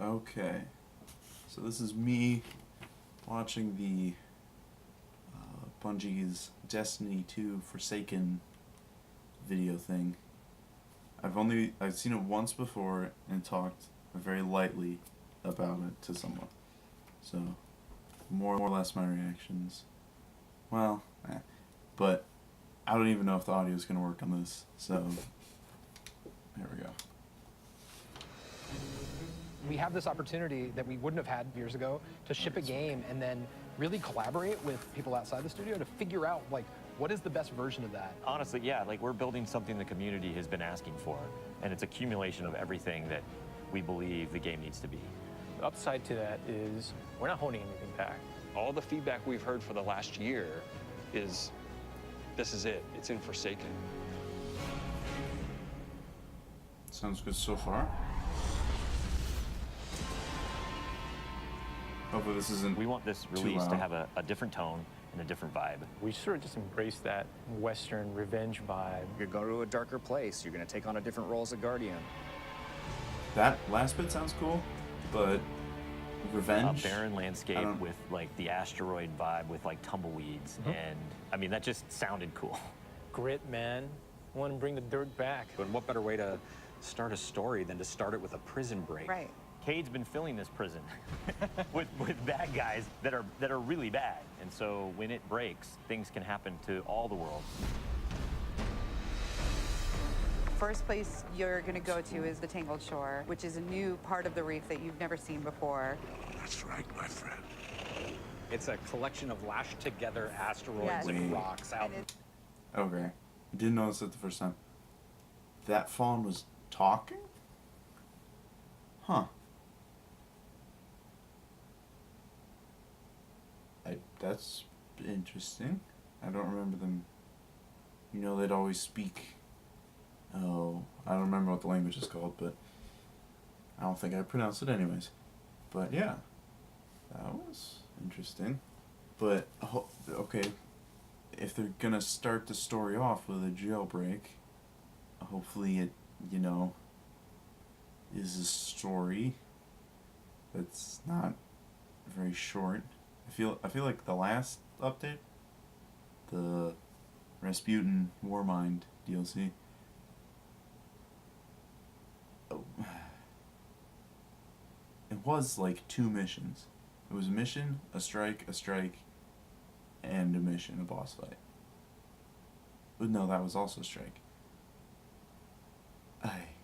Okay. So this is me watching the Bungie's Destiny 2 Forsaken video thing. I've seen it once before and talked very lightly about it to someone. So more or less my reactions. Well, but I don't even know if the audio is going to work on this. So there we go. We have this opportunity that we wouldn't have had years ago to ship a game and then really collaborate with people outside the studio to figure out, like, what is the best version of that? Honestly, yeah, like we're building something the community has been asking for, and it's accumulation of everything that we believe the game needs to be. The upside to that is we're not holding anything back. All the feedback we've heard for the last year is, this is it. It's in Forsaken. Sounds good so far. Hopefully this isn't. We want this release to have a different tone and a different vibe. We sort of just embrace that Western revenge vibe. You're going to a darker place. You're going to take on a different role as a guardian. That last bit sounds cool, but revenge? A barren landscape with like the asteroid vibe with like tumbleweeds, and I mean that just sounded cool. Grit, man. I want to bring the dirt back. But what better way to start a story than to start it with a prison break? Right. Cade's been filling this prison with bad guys that are really bad, and so when it breaks, things can happen to all the world. First place you're going to go to is the Tangled Shore, which is a new part of the reef that you've never seen before. That's right, my friend. It's a collection of lashed together asteroids and rocks out. Okay. I didn't notice it the first time. That fawn was talking? Huh. That's interesting. I don't remember them. You know, they'd always speak. Oh, I don't remember what the language is called, but I don't think I pronounced it anyways. But yeah, that was interesting. But, okay, if they're gonna start the story off with a jailbreak, hopefully it, you know, is a story that's not very short. I feel like the last update, the Rasputin Warmind DLC, it was like 2 missions. It was a mission, a strike, and a mission, a boss fight. But no, that was also a strike.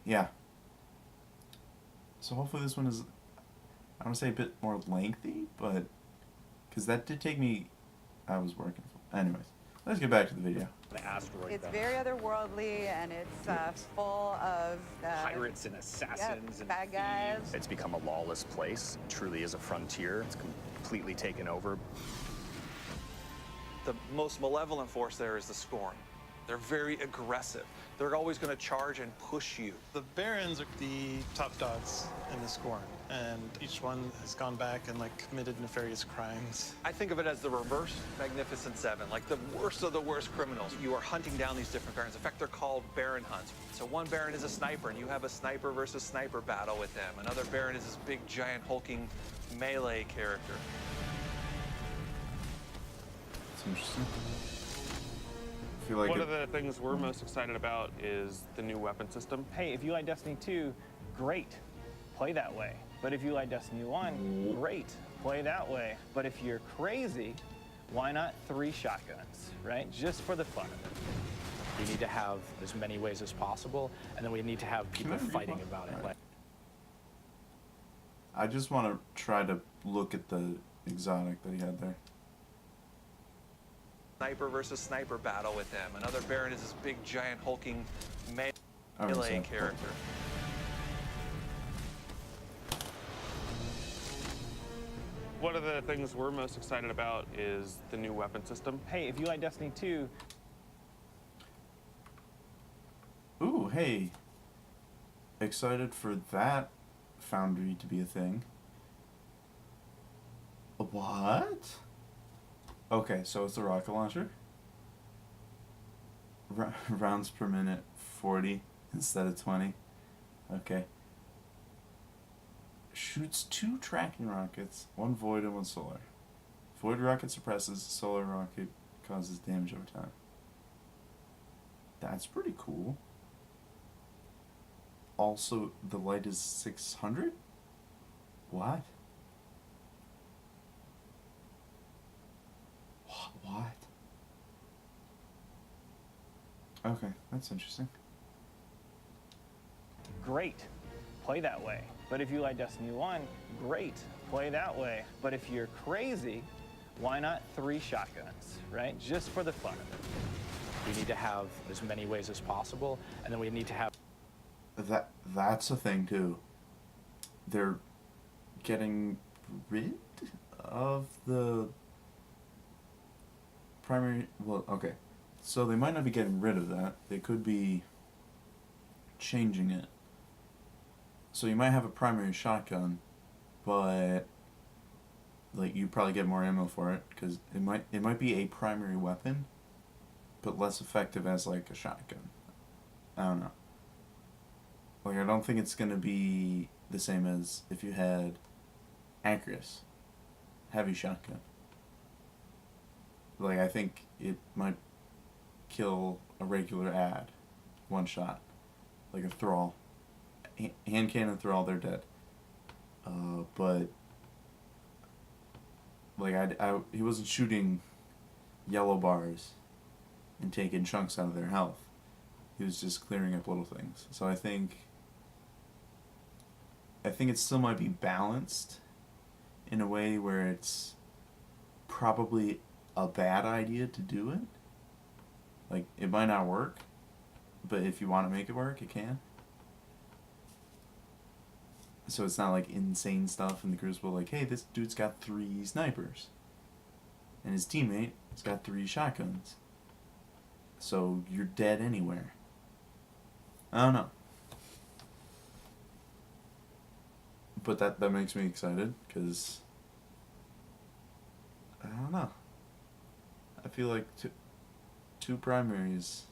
Yeah. So hopefully this one is, I want to say a bit more lengthy, but because that did take me, I was working for. Anyways, let's get back to the video. It's very otherworldly, and it's full of pirates and assassins and bad guys. It's become a lawless place. It truly is a frontier. It's completely taken over. The most malevolent force there is the Scorn. They're very aggressive. They're always going to charge and push you. The Barons are the top dogs in the Scorn, and each one has gone back and committed nefarious crimes. I think of it as the reverse Magnificent Seven, like the worst of the worst criminals. You are hunting down these different Barons. In fact, they're called Baron hunts. So one Baron is a sniper, and you have a sniper versus sniper battle with them. Another Baron is this big, giant, hulking melee character. It's interesting. Like one of the things we're most excited about is the new weapon system. Hey, if you like Destiny 2, great, play that way. But if you like Destiny 1, great, play that way. But if you're crazy, why not 3 shotguns, right? Just for the fun of it. We need to have as many ways as possible, and then we need to have people fighting about it. Right. I just want to try to look at the exotic that he had there. Sniper versus sniper battle with them. Another Baron is this big, giant, hulking melee character. One of the things we're most excited about is the new weapon system. Hey, if you like Destiny 2... Ooh, hey. Excited for that foundry to be a thing. What? Okay, so it's a rocket launcher. Rounds per minute, 40 instead of 20. Okay. Shoots 2 tracking rockets, 1 void and 1 solar. Void rocket suppresses, solar rocket causes damage over time. That's pretty cool. Also, the light is 600? What? What? Okay, that's interesting. Great. Play that way. But if you like Destiny 1, great. Play that way. But if you're crazy, why not 3 shotguns, right? Just for the fun of it. We need to have as many ways as possible, and then we need to have... That's a thing, too. They're getting rid of the primary... Well, okay. So they might not be getting rid of that. They could be changing it. So you might have a primary shotgun, but like you probably get more ammo for it because it might be a primary weapon, but less effective as like a shotgun. I don't know. Like I don't think it's gonna be the same as if you had Acris, heavy shotgun. Like I think it might kill a regular ad, 1 shot, like a thrall. Hand cannon thrall, they're dead. But like he wasn't shooting yellow bars and taking chunks out of their health. He was just clearing up little things. So I think it still might be balanced in a way where it's probably a bad idea to do it. Like it might not work, but if you want to make it work, it can. So it's not like insane stuff in the Crucible, like, hey, this dude's got 3 snipers. And his teammate has got 3 shotguns. So you're dead anywhere. I don't know. But that makes me excited, because... I don't know. I feel like two primaries...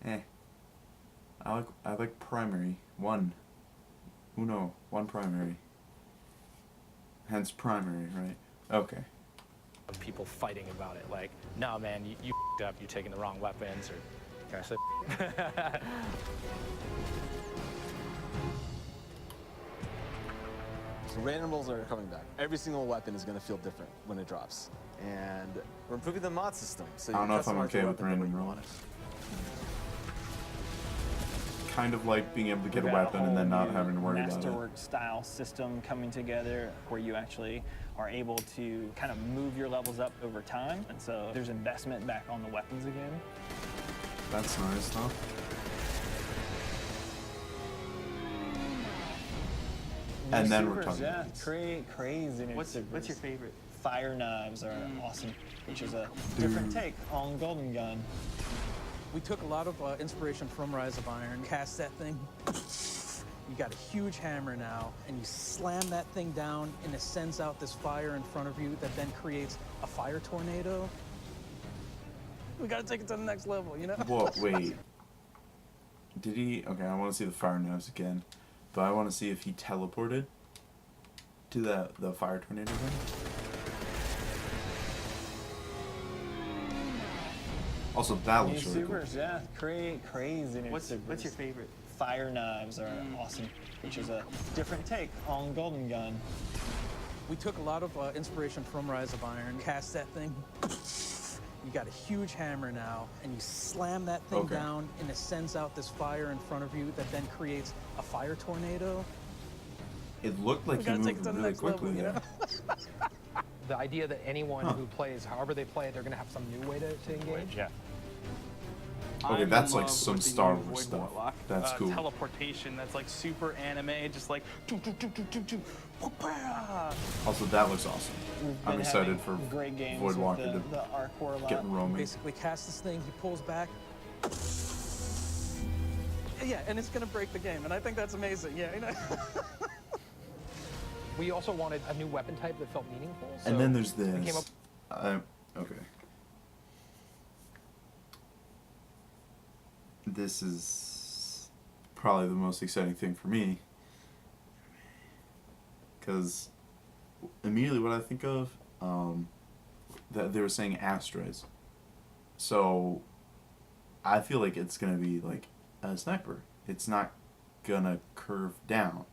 I like primary. 1. Uno, 1 primary. Hence primary, right? Okay. People fighting about it, like, no man, you f***ed up, you're taking the wrong weapons, or can I say So randomables are coming back. Every single weapon is going to feel different when it drops. And we're improving the mod system. So I don't know if I'm okay with random rolls. Kind of like being able to get a weapon and then not having to worry about it. Masterwork style system coming together where you actually are able to kind of move your levels up over time. And so there's investment back on the weapons again. That's nice, though. And then we're talking. Yeah, crazy. What's your favorite? Fire knives are awesome, which is a different take on Golden Gun. We took a lot of inspiration from Rise of Iron. Cast that thing. You got a huge hammer now, and you slam that thing down, and it sends out this fire in front of you that then creates a fire tornado. We gotta take it to the next level, you know? Whoa, wait. Did he? Okay, I want to see the fire knives again, but I want to see if he teleported to the fire tornado thing. Also, that looks really cool. Yeah, crazy. What's your favorite? Fire knives are awesome, which is a different take on Golden Gun. We took a lot of inspiration from Rise of Iron. Cast that thing. You got a huge hammer now, and you slam that thing down, and it sends out this fire in front of you that then creates a fire tornado. It looked like he moved really quickly there. The idea that anyone who plays, however they play, they're going to have some new way to engage. Yeah. Okay, that's like some Star Wars stuff. That's cool. Teleportation, that's like super anime, just like Also, that looks awesome. I'm excited for great games Void Walker with to the Arcor get roaming. Basically, cast this thing, he pulls back. Yeah, and it's gonna break the game, and I think that's amazing. Yeah, you know. We also wanted a new weapon type that felt meaningful. So And then there's we came this. up Okay. This is probably the most exciting thing for me. because immediately what I think of, that they were saying asteroids. So I feel like it's gonna be like a sniper. It's not gonna curve down.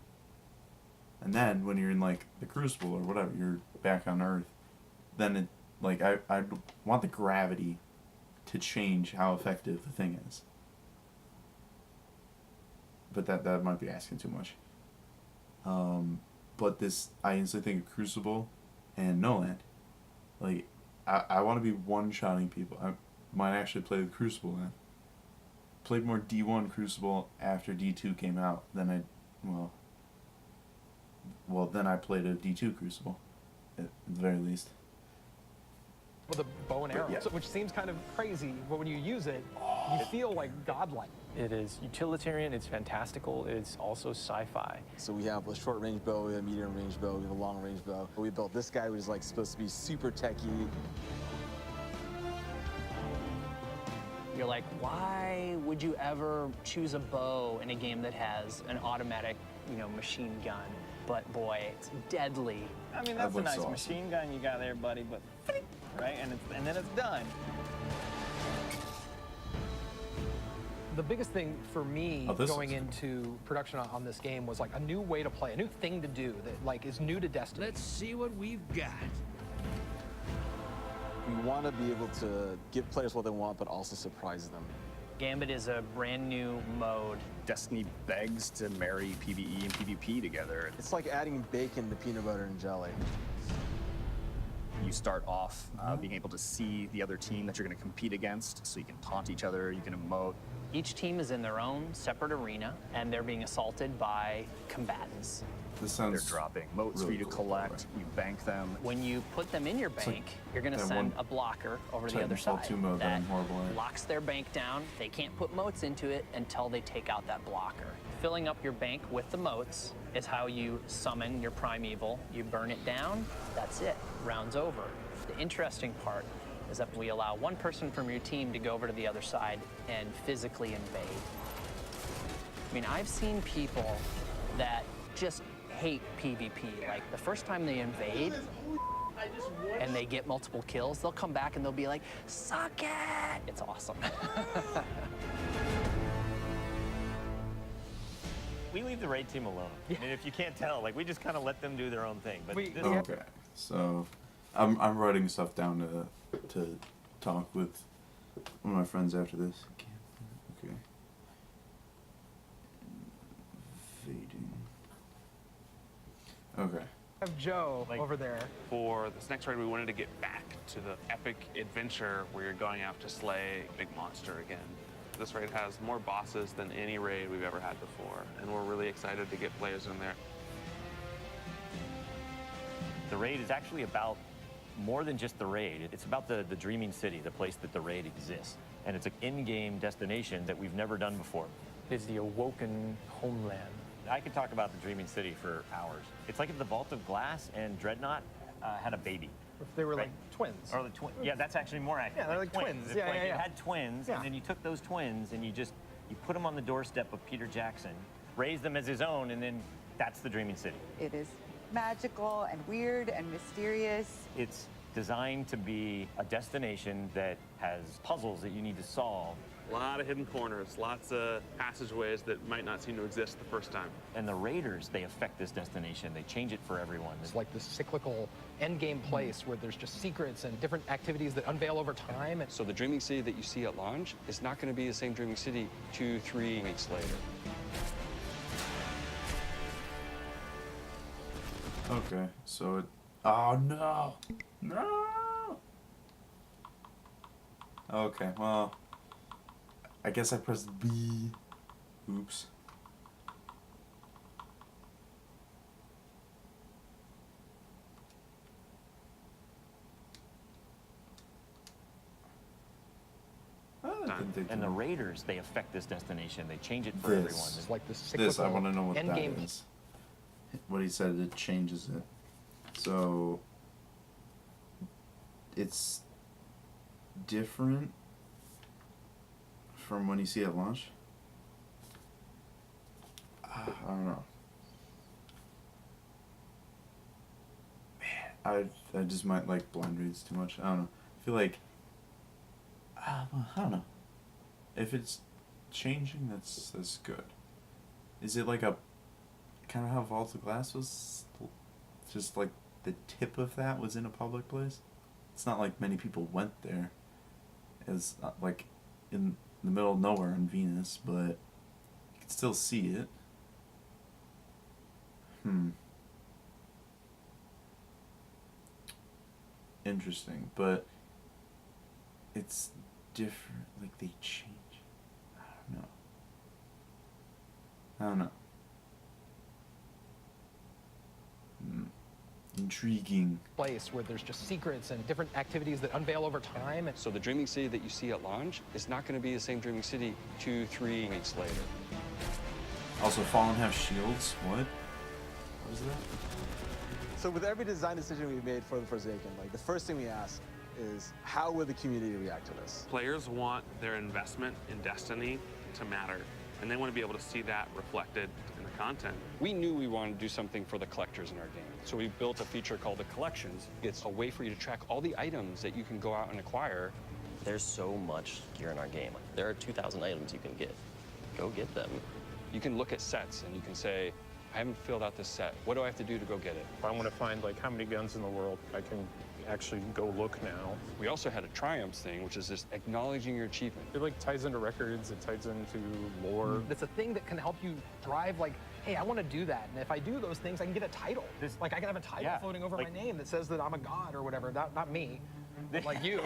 And then when you're in like the Crucible or whatever, you're back on Earth, then it like I want the gravity to change how effective the thing is. But that might be asking too much. But this, I instantly think of Crucible and No Land. Like, I want to be one-shotting people. I might actually play the Crucible then. Played more D1 Crucible after D2 came out than then I played a D2 Crucible, at the very least. With a bow and arrow, Yeah. which seems kind of crazy, but when you use it, you feel like godlike. It is utilitarian, it's fantastical, it's also sci-fi. So we have a short-range bow, we have a medium-range bow, we have a long-range bow. We built this guy, which is like supposed to be super techy. You're like, why would you ever choose a bow in a game that has an automatic, machine gun? But boy, it's deadly. I mean, that's a nice machine gun you got there, buddy, but right, and then it's done. The biggest thing for me this going is- into production on this game was like a new way to play, a new thing to do that like is new to Destiny. Let's see what we've got. We want to be able to give players what they want, but also surprise them. Gambit is a brand new mode. Destiny begs to marry PvE and PvP together. It's like adding bacon to peanut butter and jelly. You start off being able to see the other team that you're going to compete against, so you can taunt each other, you can emote. Each team is in their own separate arena, and they're being assaulted by combatants. This sounds They're dropping motes for really you to cool, collect, you bank them. When you put them in your bank, like you're going to that send one a blocker over to the other Titanfall side 2 mode that that I'm horrible at. locks their bank down. They can't put motes into it until they take out that blocker. Filling up your bank with the motes is how you summon your primeval. You burn it down, that's it. Round's over. The interesting part is that we allow one person from your team to go over to the other side and physically invade. I mean, I've seen people that just hate PvP. Like, the first time they invade and they get multiple kills, they'll come back and they'll be like, suck it! It's awesome. We leave the raid team alone. I mean, if you can't tell, like, we just kind of let them do their own thing. But this, Okay, so I'm writing stuff down to talk with one of my friends after this. Okay. Invading. Okay. I have Joe over there. For this next raid, we wanted to get back to the epic adventure where you're going out to slay a big monster again. This raid has more bosses than any raid we've ever had before, and we're really excited to get players in there. the raid is actually about more than just the raid. It's about the dreaming city, the place that the raid exists. And it's an in-game destination that we've never done before. It's the awoken homeland. I could talk about the dreaming city for hours. It's like if the Vault of Glass and Dreadnought had a baby. If they were like twins. Or the yeah, that's actually more accurate. Yeah, they're like twins. If, Yeah, like, yeah, you yeah. had twins, Yeah. and then you took those twins and you put them on the doorstep of Peter Jackson, raised them as his own, and then that's the dreaming city. It is magical and weird and mysterious. It's designed to be a destination that has puzzles that you need to solve. A lot of hidden corners, lots of passageways that might not seem to exist the first time. And the raiders, they affect this destination. They change it for everyone. It's like this cyclical endgame place where there's just secrets and different activities that unveil over time. So the Dreaming City that you see at launch is not going to be the same Dreaming City 2-3 weeks later. Okay, so it... Oh, no! No! Okay, well... I guess I pressed B. Oops. And the raiders, they affect this destination. They change it for This. everyone. It's like this This, I want to know what endgame. that is. What he said, it changes it. So... It's... different from when you see it at launch? I don't know. I just might like blind reads too much. I don't know. I feel like I don't know. If it's changing, that's good. Is it like a kind of how Vault of Glass was? Just like the tip of that was in a public place. It's not like many people went there. It's like in the middle of nowhere on Venus, but you can still see it. Interesting, but it's different. Like they change. I don't know. Intriguing. Place where there's just secrets and different activities that unveil over time. So the Dreaming City that you see at launch is not going to be the same Dreaming City 2-3 weeks later. Also, Fallen have shields. What? What is that? So with every design decision we've made for the Forsaken, like the first thing we ask is how will the community react to this? Players want their investment in Destiny to matter, and they want to be able to see that reflected in the content. We knew we wanted to do something for the collectors in our game. So we built a feature called the Collections. It's a way for you to track all the items that you can go out and acquire. There's so much gear in our game. There are 2,000 items you can get. Go get them. You can look at sets and you can say, I haven't filled out this set. What do I have to do to go get it? If I want to find like how many guns in the world, I can actually go look now. We also had a triumphs thing, which is just acknowledging your achievement. It like ties into records, it ties into lore. It's a thing that can help you drive like, hey, I want to do that. And if I do those things, I can get a title. Like I can have a title floating over my name that says that I'm a god or whatever. Not me, but like you.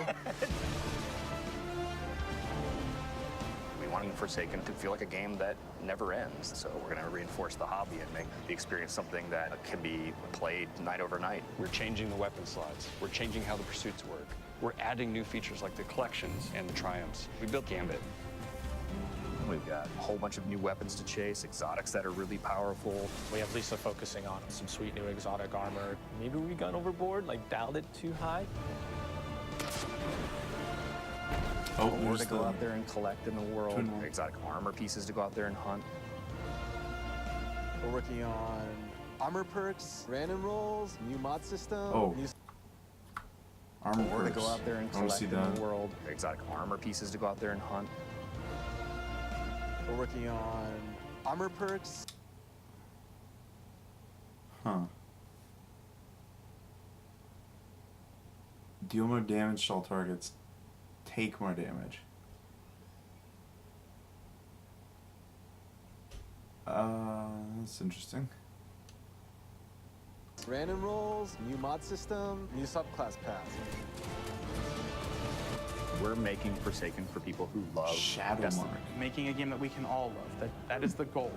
We wanted Forsaken to feel like a game that never ends. So we're going to reinforce the hobby and make the experience something that can be played night over night. We're changing the weapon slots. We're changing how the pursuits work. We're adding new features like the collections and the triumphs. We built Gambit. We've got a whole bunch of new weapons to chase, exotics that are really powerful. We have Lisa focusing on some sweet new exotic armor. Maybe we gone overboard, like dialed it too high. More to go out there and collect in the world, exotic armor pieces to go out there and hunt. We're working on armor perks, random rolls, new mod system. New... Armor More perks. to go out there and I wanna collect see in that. the world, exotic armor pieces to go out there and hunt. We're working on armor perks. Huh. Deal more damage to all targets. Take more damage. That's interesting. Random rolls, new mod system, new subclass pass. We're making Forsaken for people who love Destiny. Making a game that we can all love. That is the goal.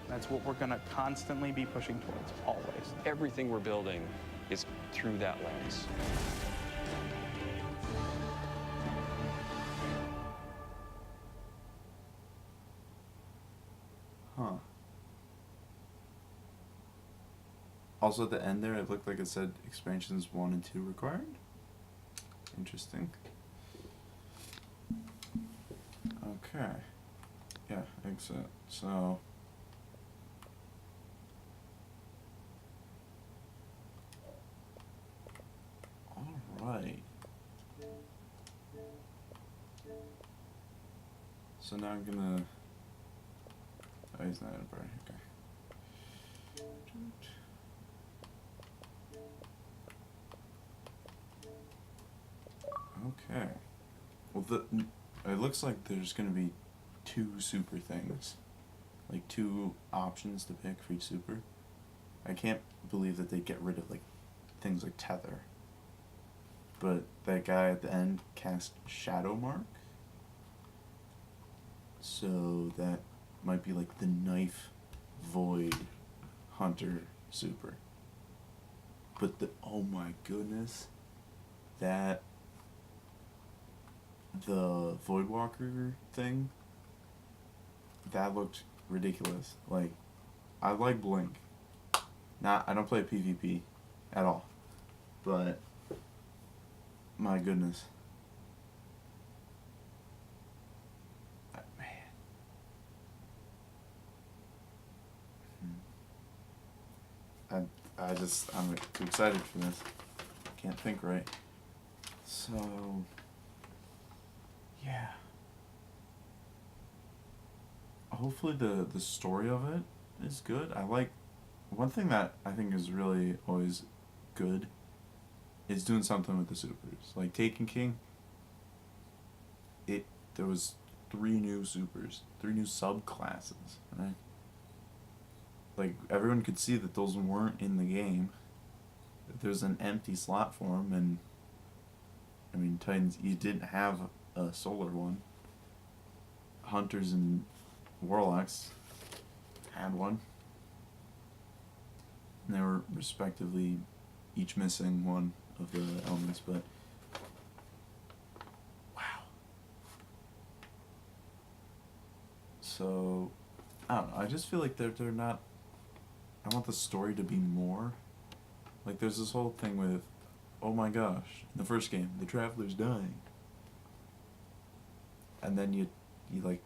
That's what we're going to constantly be pushing towards, always. Everything we're building is through that lens. Huh. Also at the end there, it looked like it said expansions 1 and 2 required. Interesting. Okay. Yeah, exit. So... Alright. So now I'm gonna... Oh, he's not in a party, okay. Okay. Well, it looks like there's gonna be 2 super things. Like 2 options to pick for each super. I can't believe that they get rid of like things like Tether. But that guy at the end cast Shadow Mark. So that might be like the Knife Void Hunter super. But oh my goodness, the Voidwalker thing, that looked ridiculous. Like, I like Blink. I don't play PvP at all. But my goodness. I'm too excited for this. Can't think right. So, yeah. Hopefully the story of it is good. One thing that I think is really always good is doing something with the supers. Like Taken King, there was 3 new supers, 3 new subclasses, right? Like, everyone could see that those weren't in the game. There's an empty slot for them, and I mean, Titans, you didn't have a solar one. Hunters and Warlocks had one. And they were respectively each missing one of the elements, but wow. So, I don't know, I just feel like they're not, I want the story to be more. Like, there's this whole thing with, oh my gosh, in the first game, the Traveler's dying. And then you like,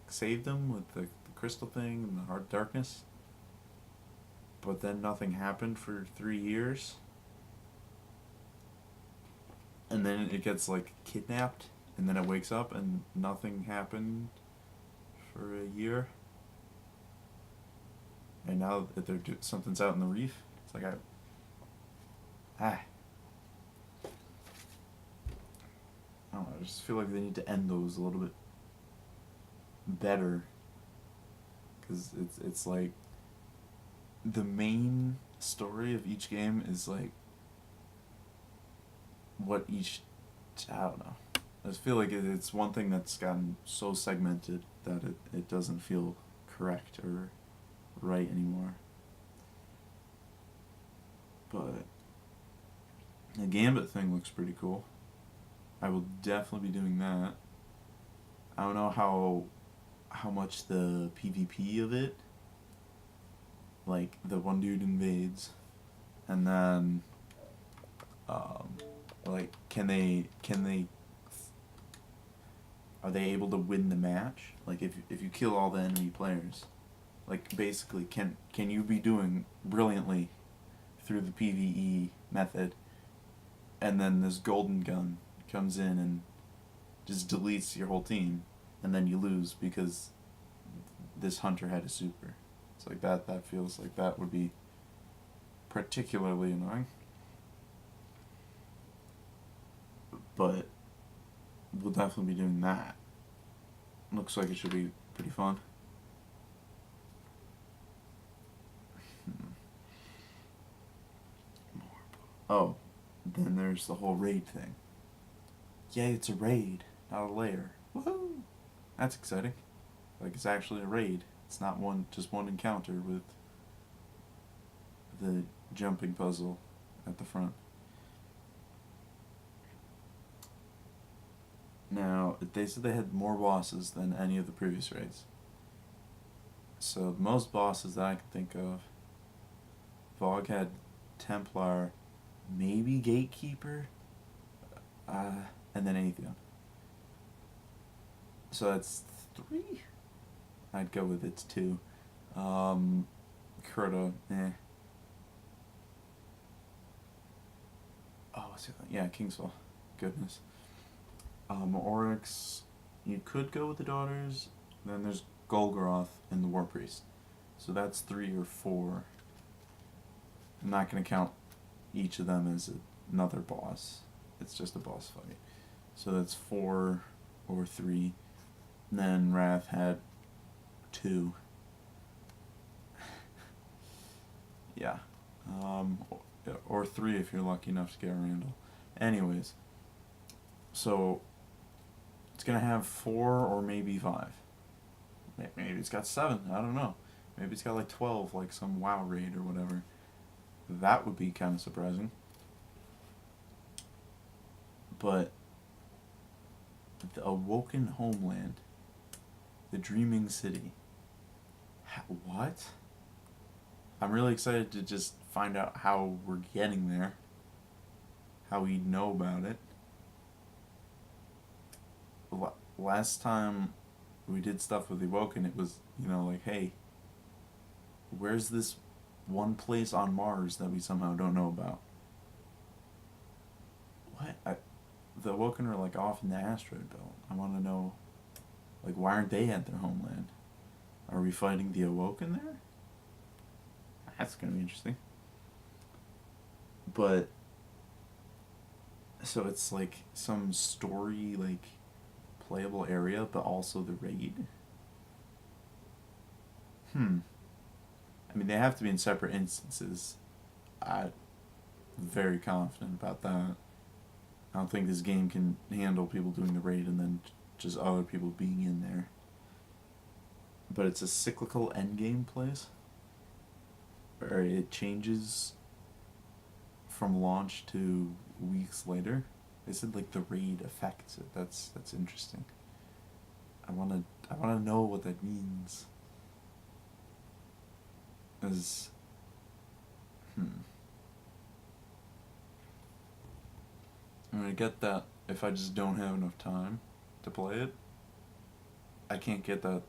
saved them with the crystal thing and the hard darkness. But then nothing happened for 3 years. And then it gets, like, kidnapped, and then it wakes up and nothing happened for a year. And now that something's out in the reef, it's like I don't know, I just feel like they need to end those a little bit better, because it's like the main story of each game is like what each, I don't know, I just feel like it's one thing that's gotten so segmented that it doesn't feel correct or right anymore. But the Gambit thing looks pretty cool. I will definitely be doing that. I don't know how much the PvP of it, like the one dude invades, and then like can they are they able to win the match? Like if you kill all the enemy players, like basically can you be doing brilliantly through the PvE method, and then this golden gun comes in and just deletes your whole team, and then you lose because this hunter had a super. It's like that feels like that would be particularly annoying. But we'll definitely be doing that. Looks like it should be pretty fun. Oh, then there's the whole raid thing. Yay, it's a raid, not a lair. Woohoo! That's exciting. Like, it's actually a raid. It's not just one encounter with the jumping puzzle at the front. Now, they said they had more bosses than any of the previous raids. So, the most bosses that I can think of, Vogue had Templar, maybe Gatekeeper, and then Atheon. So that's 3? I'd go with it's 2. Kurta, eh. Oh, what's the other? Yeah, Kingsfall. Goodness. Oryx, you could go with the Daughters. Then there's Golgoroth and the War Priest. So that's 3 or 4. I'm not going to count each of them as another boss. It's just a boss fight. So that's 4 or 3. And then Wrath had 2. Yeah. Or 3 if you're lucky enough to get a Randall. Anyways. So it's going to have 4 or maybe 5. Maybe it's got 7. I don't know. Maybe it's got like 12, like some WoW raid or whatever. That would be kind of surprising. But the Awoken Homeland, the Dreaming City. What? I'm really excited to just find out how we're getting there. How we know about it. Last time we did stuff with Awoken, it was, like, hey, where's this one place on Mars that we somehow don't know about. What? The Awoken are like off in the asteroid belt. I want to know, like, why aren't they at their homeland? Are we fighting the Awoken there? That's gonna be interesting. But so it's like some story, like, playable area, but also the raid. I mean, they have to be in separate instances. I'm very confident about that. I don't think this game can handle people doing the raid and then just other people being in there. But it's a cyclical endgame place, where it changes from launch to weeks later. They said like the raid affects it. That's interesting. I wanna know what that means. As I mean, I get that if I just don't have enough time to play it, I can't get the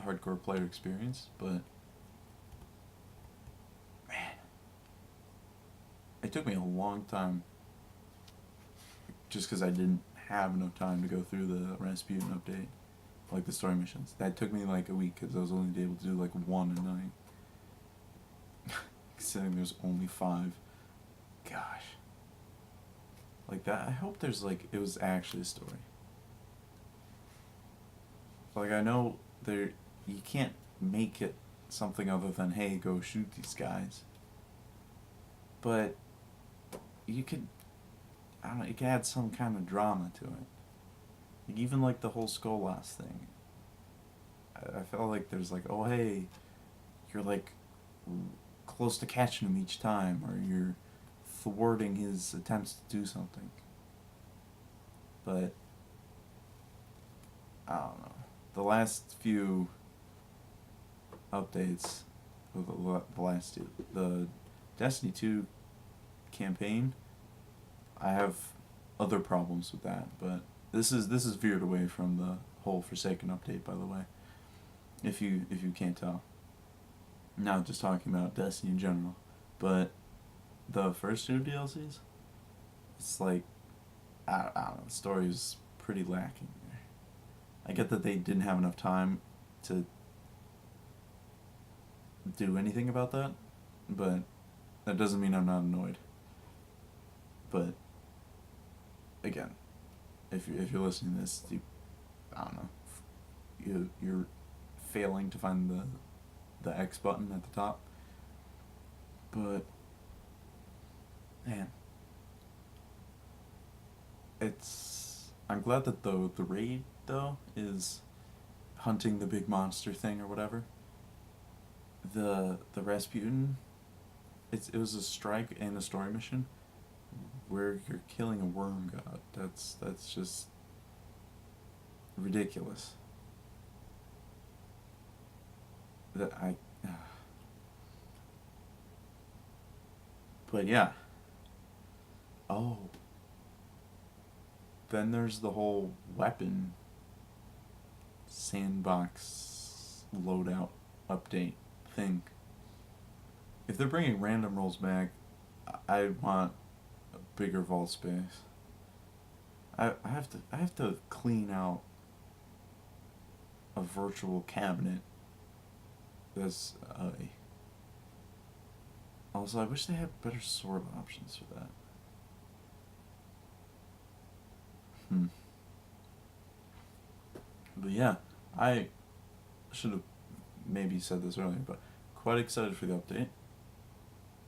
hardcore player experience, but man, it took me a long time just because I didn't have enough time to go through the Rasputin update, like the story missions. That took me like a week because I was only able to do like one a night. Considering there's only 5. Gosh. Like that, I hope there's like, it was actually a story. Like, I know you can't make it something other than, hey, go shoot these guys. But you could, I don't know, you could add some kind of drama to it. Like, even like the whole Skolas thing. I felt like there's like, oh hey, you're like close to catching him each time, or you're thwarting his attempts to do something. But I don't know. The last few updates, the Destiny 2 campaign, I have other problems with that, but this is veered away from the whole Forsaken update, by the way. If you can't tell. Not just talking about Destiny in general, but the first 2 DLCs, it's like, I don't know, the story is pretty lacking there. I get that they didn't have enough time to do anything about that, but that doesn't mean I'm not annoyed. But again, if you're listening to this, I don't know, you're failing to find the X button at the top. But man, I'm glad that the raid though is hunting the big monster thing or whatever. The Rasputin, it was a strike and a story mission where you're killing a worm god. That's just ridiculous. But yeah. Oh. Then there's the whole weapon sandbox loadout update thing. If they're bringing random rolls back, I want a bigger vault space. I have to clean out a virtual cabinet. Also, I wish they had better sword options for that. But yeah, I should have maybe said this earlier, but quite excited for the update.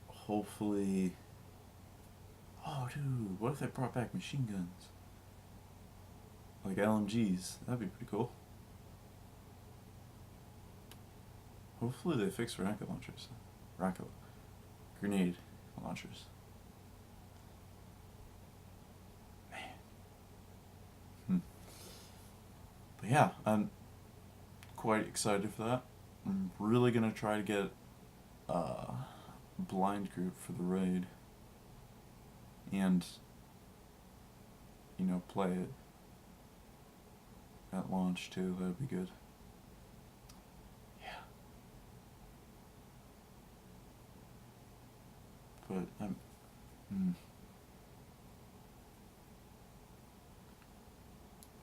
Hopefully... Oh, dude, what if they brought back machine guns? Like LMGs, that'd be pretty cool. Hopefully they fix rocket launchers. Grenade launchers. Man. But yeah, I'm quite excited for that. I'm really gonna try to get a blind group for the raid. And, you know, play it at launch too, that'd be good. But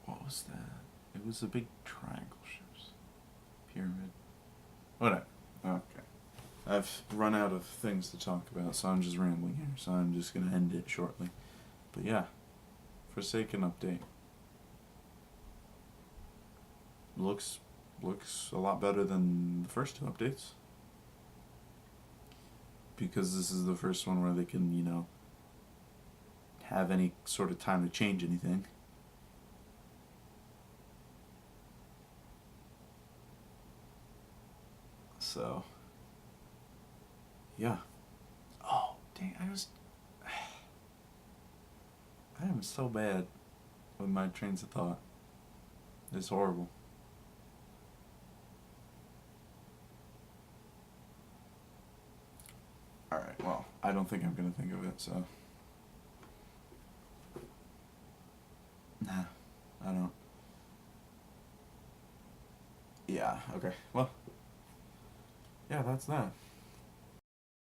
what was that? It was a big triangle ships. Pyramid. Whatever. Okay. I've run out of things to talk about, so I'm just rambling here. So I'm just gonna end it shortly. But yeah, Forsaken update. Looks a lot better than the first two updates. Because this is the first one where they can, you know, have any sort of time to change anything. So, yeah. Oh, dang, I am so bad with my trains of thought. It's horrible. Alright, well, I don't think I'm gonna think of it, so. Nah, I don't. Yeah, okay, well. Yeah, that's that.